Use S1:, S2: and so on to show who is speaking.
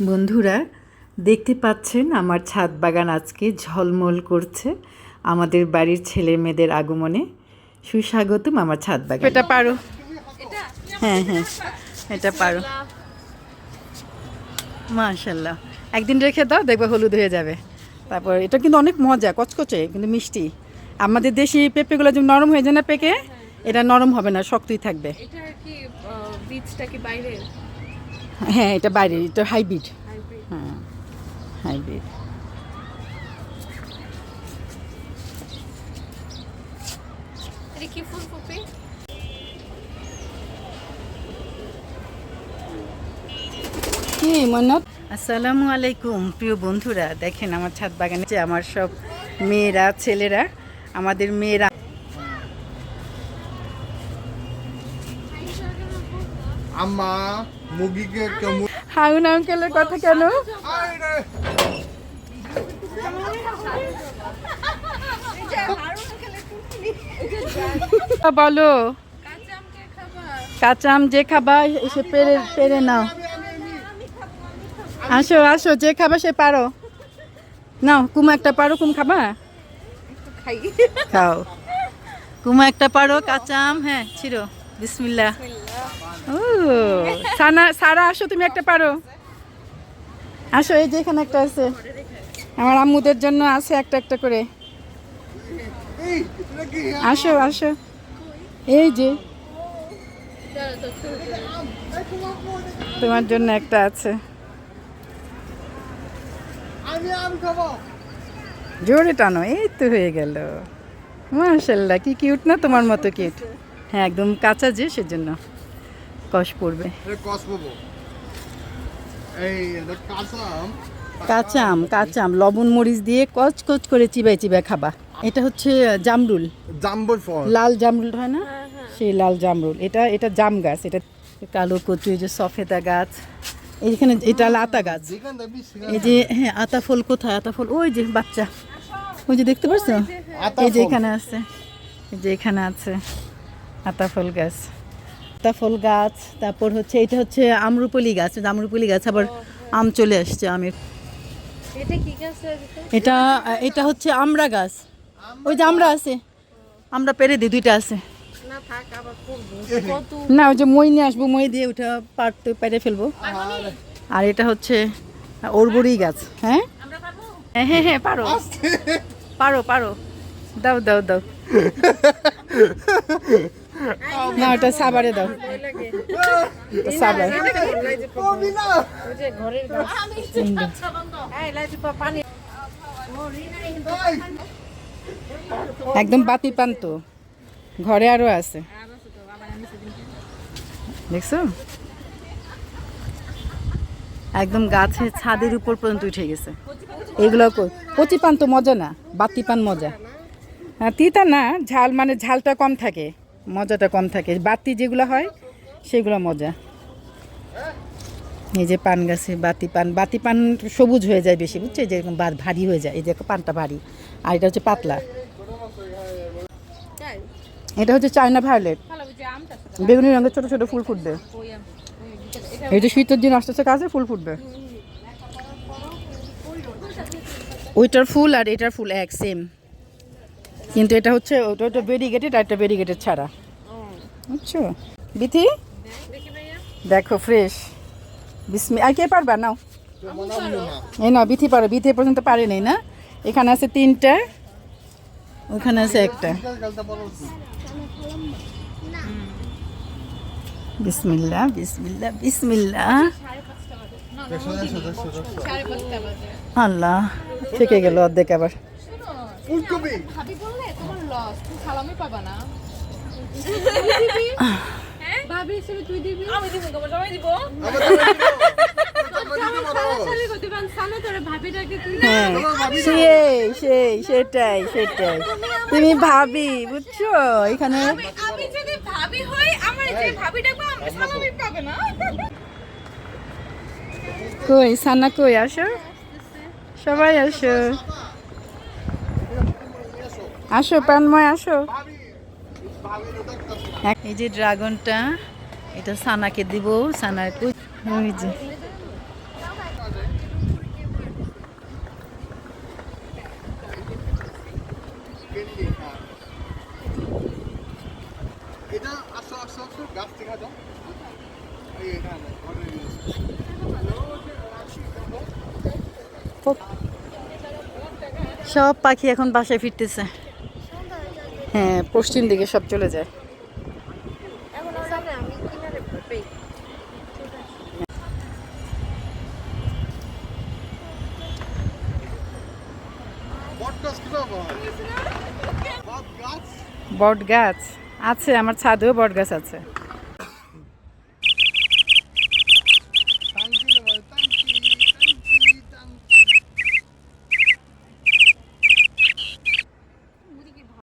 S1: বন্ধুরা দেখতে পাচ্ছেন আমার ছাদ বাগান আজকে ঝলমল করছে আমাদের বাড়ির ছেলে মেয়েদের আগমনে। সুস্বাগতম আমার ছাদ বাগান। এটা পারো, হ্যাঁ হ্যাঁ এটা পারো। মাশাল্লাহ, একদিন রেখে দাও দেখবে হলুদ হয়ে যাবে। তারপর এটা কিন্তু অনেক মজা, কচকচে কিন্তু মিষ্টি। আমাদের দেশি পেঁপেগুলো যেমন নরম হয়ে যায় না পেকে, এটা নরম হবে না, শক্তই থাকবে। হ্যাঁ এটা বাইরে, এটা হাইব্রিড। হ্যাঁ হাইব্রিড। কি মন্নত? আসসালামু আলাইকুম প্রিয় বন্ধুরা, দেখেন আমার ছাদ বাগানে আমার সব মেয়েরা ছেলেরা, আমাদের মেয়েরা।
S2: আম্মা মুরগিকে কেমন
S1: হাউন আঙ্কেলের কথা কেন বলো? কাঁচা আম যে খাবা এসে পেরে পেরে নাও। আসো আসো, যে খাবা সে পারো নাও। কুমা একটা পারো, কুম খাবা? খাও কুমা একটা পারো, কাঁচা আম। হ্যাঁ ছিড়ো, বিসমিল্লাহ। ও সানা, সারা আসো, তুমি একটা পারো। আসো, এই যে এখানে একটা আছে, আমার আম্মুদের জন্য আছে একটা একটা করে। আসো আসো, এই যে তোমার জন্য একটা আছে। জোরে টানো, এই তো হয়ে গেল। মাশাআল্লাহ, কি কিউট না, তোমার মতো কিউট। হ্যাঁ একদম কাঁচা যে, সেজন্য কষ পড়বে। কাঁচা আম, কাঁচা আম লবণ মরিচ দিয়ে কচ কচ করে চিবাই চিবাই খাবা। এটা হচ্ছে জামরুল,
S2: জাম্বুর ফল,
S1: লাল জামরুল হয় না, সেই লাল জামরুল। এটা এটা জাম গাছ, এটা কালো কচু। এই যে সফেদা গাছ, এইখানে এটা আতা গাছ। এই যে হ্যাঁ আতা ফল কোথায়? আতা ফল ওই যে বাচ্চা, ওই যে দেখতে পাচ্ছ, এই যে এখানে আছে, এই যে এখানে আছে আতা ফল গাছ। আতা ফল গাছ। তারপর হচ্ছে এটা হচ্ছে আমরুপলি গাছ, আমরুপলি গাছ আবার আম চলে আসছে আমের। এটা এটা হচ্ছে আমড়া গাছ, ওই যে আমরা আছে, আমরা পেরে দিই, দুইটা আছে না। ওই যে মই নিয়ে আসবো, মই দিয়ে ওটা পারতে পেরে ফেলবো। আর এটা হচ্ছে ওরবড়ি গাছ। হ্যাঁ হ্যাঁ হ্যাঁ পারো পারো পারো, দাও দাও দাও। না ওটা সাবারে দাও, সাবার। একদম বাতি পান তো, ঘরে আরো আছে, দেখছো? একদম গাছে ছাদের উপর পর্যন্ত উঠে গেছে। এগুলো কচি পান তো মজা না, বাতি পান মজা। হ্যাঁ তিতা না, ঝাল মানে ঝালটা কম থাকে, মজাটা কম থাকে। বাতি যেগুলো হয় সেগুলো মজা। এই যে পান গাছে বাতি পান, বাতি পান সবুজ হয়ে যায় বেশি, বুঝছো? যেরকম ভারী হয়ে যায়, এই যে পানটা ভারী, আর এটা হচ্ছে পাতলা। এটা হচ্ছে চায়না ভায়োলেট, বেগুনি রঙের ছোট ছোট ফুল ফুটবে। এই যে শীতের দিন আস্তে আস্তে কাছে ফুল ফুটবে। ওইটার ফুল আর এটার ফুল এক সেম, কিন্তু এটা হচ্ছে ওটা ভেরিগেটেড আর এটা ভেরিগেটেড ছাড়া, বুঝছো? বিথি দেখো ফ্রেশ। বিসমি আর কে পারবা? নাও এই নাও, বিথি পারো। বিথি পর্যন্ত পারে নেই না, এখানে আছে তিনটা, ওখানে আছে একটা। বিসমিল্লাহ বিসমিল্লাহ বিসমিল্লাহ। আল্লাহ, থেকে গেল অর্ধেক। আবার সেটাই সেটাই, তুমি ভাবি, বুঝছো? এখানে কই সানা, কই আসো সবাই, আসো আসো পানময় আসো। এই যে ড্রাগনটা, এটা সানাকে দিব, সানার ওই যে সব পাখি এখন বাসায় ফিরতেছে। হ্যাঁ, পশ্চিম দিকে সব চলে যায়।
S2: বটগাছ কিভাবে হয়? বটগাছ?
S1: বট গাছ আছে, আমার ছাদেও বট গাছ আছে।